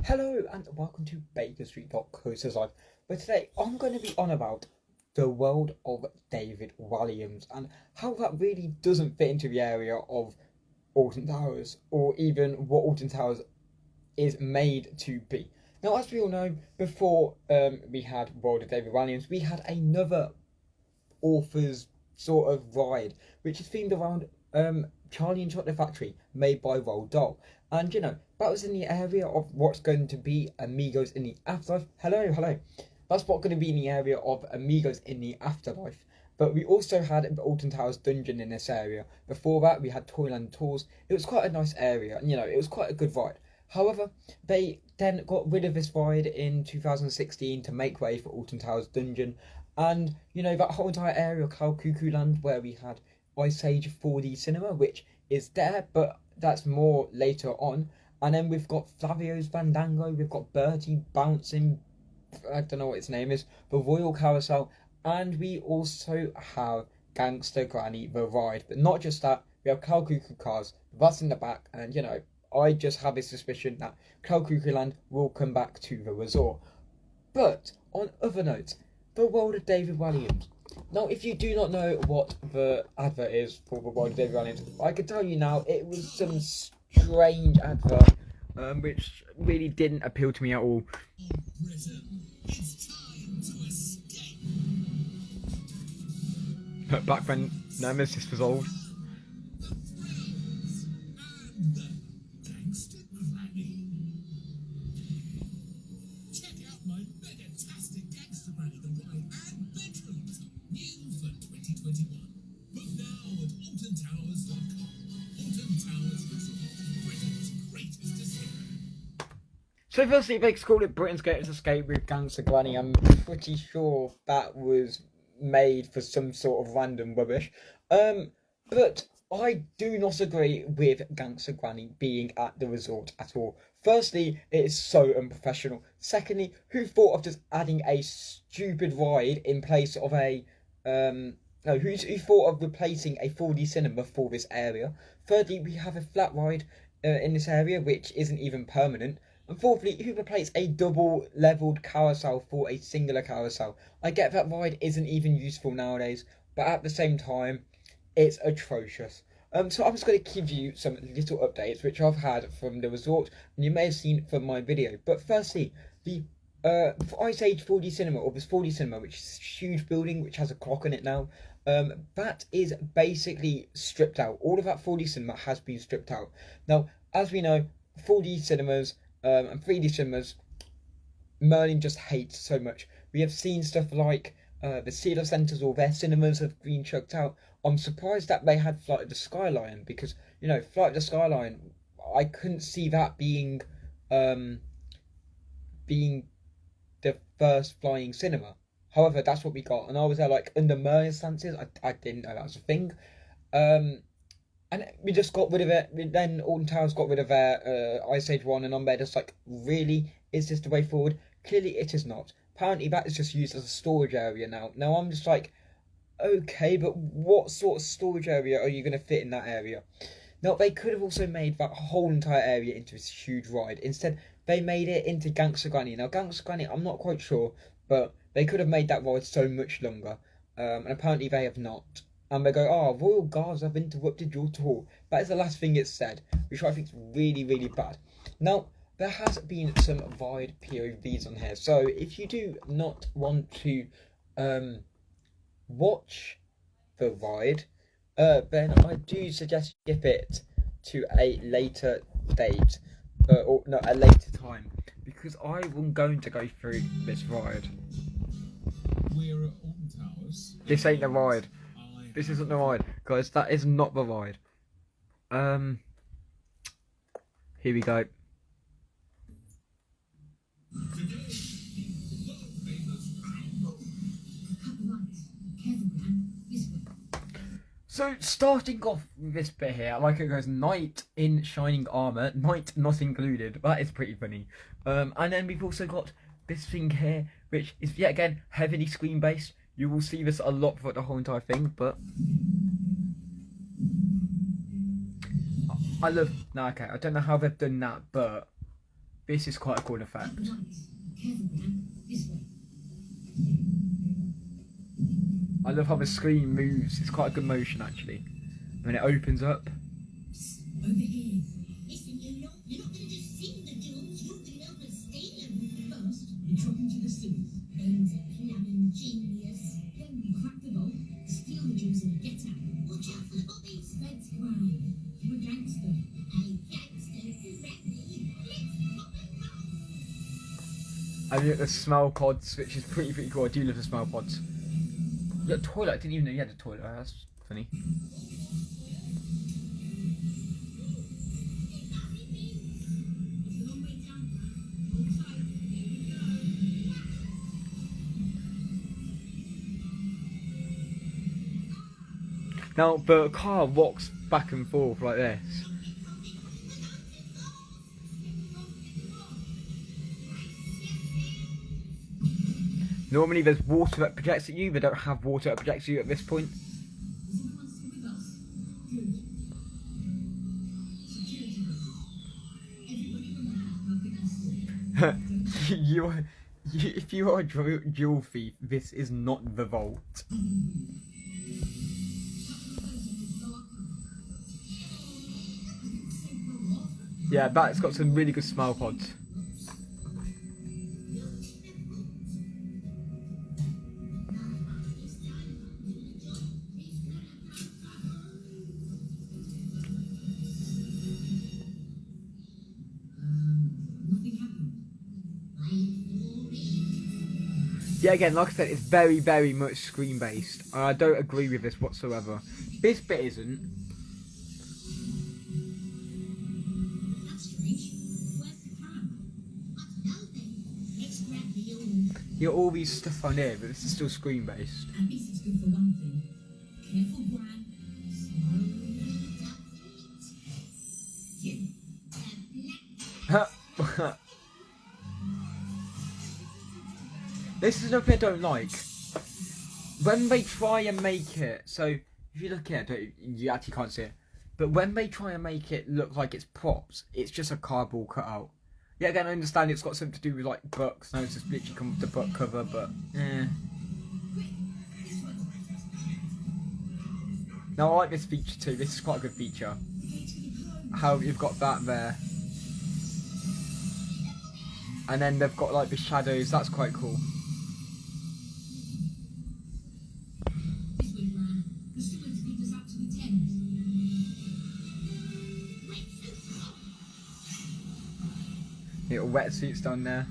Hello and welcome to Bakerstreet.coasters live. But today I'm going to be on about the world of David Walliams and how that really doesn't fit into the area of Alton Towers, or even what Alton Towers is made to be. Now, as we all know, before we had World of David Walliams, we had another author's sort of ride, which is themed around Charlie and Chocolate Factory, made by Roald Dahl. And that was in the area of what's going to be Amigos in the Afterlife. Hello. That's what's going to be in the area of Amigos in the Afterlife. But we also had the Alton Towers dungeon in this area. Before that, we had Toyland Tours. It was quite a nice area, and it was quite a good ride. However, they then got rid of this ride in 2016 to make way for Alton Towers dungeon. And, that whole entire area of Cow Cuckoo Land, where we had Ice Age 4D cinema, which is there, but that's more later on. And then we've got Flavio's Fandango, we've got Bertie bouncing, I don't know what its name is, the Royal Carousel, and we also have Gangster Granny the ride. But not just that, we have Cow Cuckoo Cars, that's in the back, and I just have a suspicion that Cow Cuckoo Land will come back to the resort. But on other notes, the world of David Walliams. Now, if you do not know what the advert is for the world of David Walliams, I can tell you now, it was some strange advert, which really didn't appeal to me at all. But back when Nemesis was old. So firstly, they called it Britain's Greatest Escape with Gangster Granny. I'm pretty sure that was made for some sort of random rubbish. But I do not agree with Gangster Granny being at the resort at all. Firstly, it is so unprofessional. Secondly, who thought of just adding a stupid ride in place of a who thought of replacing a 4D cinema for this area? Thirdly, we have a flat ride in this area which isn't even permanent. And fourthly, who replaced a double-levelled carousel for a singular carousel? I get that ride isn't even useful nowadays, but at the same time, it's atrocious. So I'm just going to give you some little updates which I've had from the resort, and you may have seen from my video. But firstly, the Ice Age 4D cinema, or this 4D cinema, which is a huge building which has a clock on it now, that is basically stripped out. All of that 4D cinema has been stripped out. Now, as we know, 4D cinemas and 3D cinemas, Merlin just hates so much. We have seen stuff like the Cedar Centres, or their cinemas have been chucked out. I'm surprised that they had Flight of the Skyline, because Flight of the Skyline, I couldn't see that being the first flying cinema. However, that's what we got, and I was there like under Merlin's stances. I didn't know that was a thing. And we just got rid of it. Then Alton Towers got rid of their Ice Age 1, and I'm there just like, really? Is this the way forward? Clearly it is not. Apparently that is just used as a storage area now. Now I'm just like, okay, but what sort of storage area are you going to fit in that area? Now, they could have also made that whole entire area into this huge ride. Instead, they made it into Gangster Granny. Now, Gangster Granny, I'm not quite sure, but they could have made that ride so much longer. And apparently they have not. And they go, Royal Guards have interrupted your tour. That is the last thing it said, which I think is really, really bad. Now, there has been some wide POVs on here. So, if you do not want to watch the ride, then I do suggest you skip it to a later date. Or no, a later time. Because I'm going to go through this ride. We're at Alton Towers. This ain't the ride. This isn't the ride, guys. That is not the ride. Here we go. So, starting off with this bit here, like it goes, knight in shining armour, knight not included. That is pretty funny. And then we've also got this thing here, which is yet again heavily screen based. You will see this a lot throughout the whole entire thing, but I love... No, okay, I don't know how they've done that, but This is quite a cool effect. I love how the screen moves. It's quite a good motion actually. When it opens up. Over here. Listen, you lot, you're not going to just see the jewels, you're going to help us steal them. First, you drop into the sewers. Ben's a plumbing genius. Then we crack the vault, steal the jewels and get out. Watch out for the bobbies. That's crime. You're a gangster. A gangster, correctly. Let's pop and roll. And you get the smell pods, which is pretty cool. I do love the smell pods. You got a toilet, I didn't even know you had a toilet. Oh, that's funny. Now the car walks back and forth like this. Normally there's water that projects at you, they don't have water that projects at you at this point. If you are a jewel thief, this is not the vault. Yeah, that's got some really good smile pods. Yeah, again, like I said, it's very much screen based. I don't agree with this whatsoever. This bit isn't. You got all these stuff on here, but this is still screen based. At least it's good for one thing. Careful, Gran. This is something I don't like. When they try and make it, so if you look here, you actually can't see it, but when they try and make it look like it's props, it's just a cardboard cutout. Yeah, again, I understand it's got something to do with like books. No, it's just literally come with the book cover, but Now I like this feature too. This is quite a good feature. How you've got that there, and then they've got like the shadows. That's quite cool. Little wetsuits down there.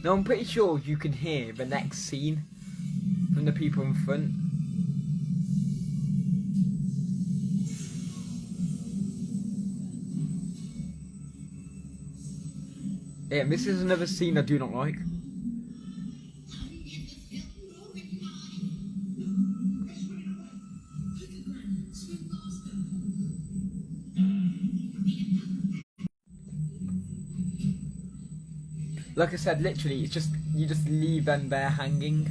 Now I'm pretty sure you can hear the next scene from the people in front. Yeah, this is another scene I do not like. Like I said, literally, it's just you just leave them there hanging,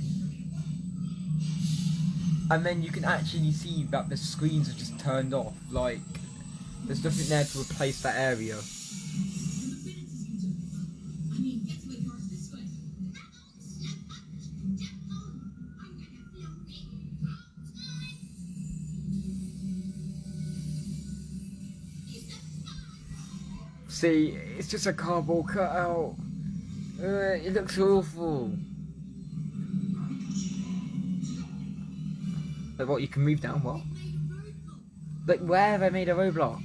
and then you can actually see that the screens are just turned off. Like there's nothing there to replace that area. See, it's just a cardboard cutout. It looks awful. Like what, you can move down, what? Like where have they made a roadblock?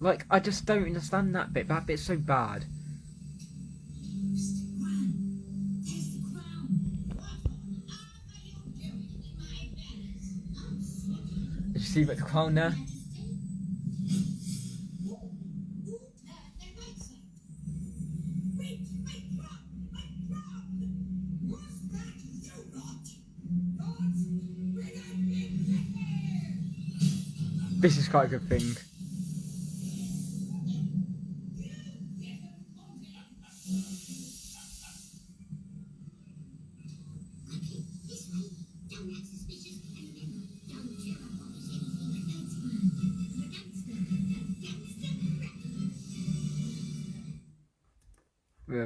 Like, I just don't understand that bit. That bit's so bad. Did you see the crown there? This is quite a good thing.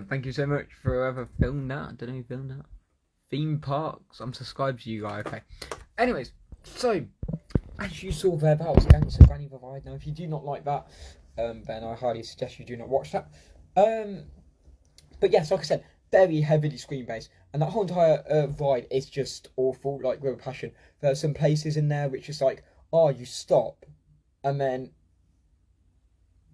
Thank you so much for whoever filmed that. I don't know who filmed that. Theme parks. I'm subscribed to you guys. Okay. Anyways, so as you saw there, that was Gangster Granny the Ride. Now, if you do not like that, then I highly suggest you do not watch that. But yes, like I said, very heavily screen based, and that whole entire ride is just awful. Like with a passion, there are some places in there which is like, oh, you stop, and then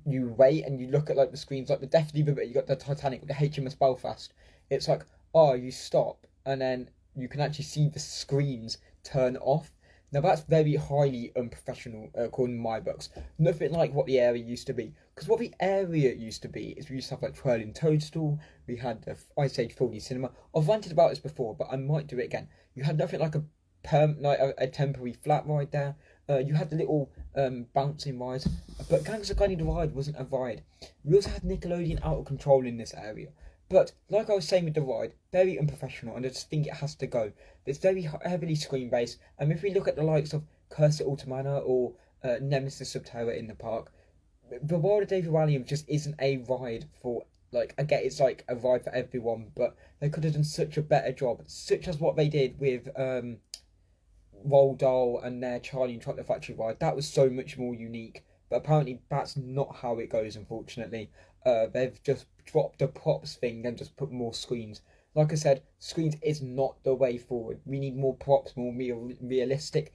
you wait and you look at like the screens, like the Death Lever bit. You got the Titanic with the HMS Belfast. It's like, oh, you stop, and then you can actually see the screens turn off. Now that's very highly unprofessional, according to my books. Nothing like what the area used to be. Because what the area used to be is we used to have like Twirling Toadstool. We had the Ice Age 4D cinema. I've ranted about this before, but I might do it again. You had nothing like a temporary flat ride there. You had the little bouncing rides, but Gangster Granny the Ride wasn't a ride. We also had Nickelodeon Out of Control in this area. But like I was saying with the ride, very unprofessional, and I just think it has to go. It's very heavily screen based, and if we look at the likes of Curse at Ultimana or Nemesis Subterra in the park, the World of David Walliams just isn't a ride for, like, I get it's like a ride for everyone, but they could have done such a better job, such as what they did with Roald Dahl and their Charlie and Chocolate Factory ride. That was so much more unique, but apparently that's not how it goes, unfortunately. They've just dropped the props thing and just put more screens. Like I said, screens is not the way forward. We need more props, more realistic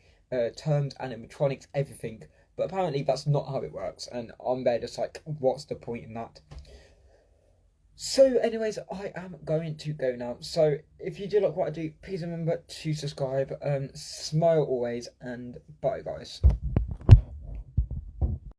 terms, animatronics, everything. But apparently that's not how it works, and I'm there just like, what's the point in that? So anyways, I am going to go now. So if you do like what I do, please remember to subscribe. Smile always, and bye guys.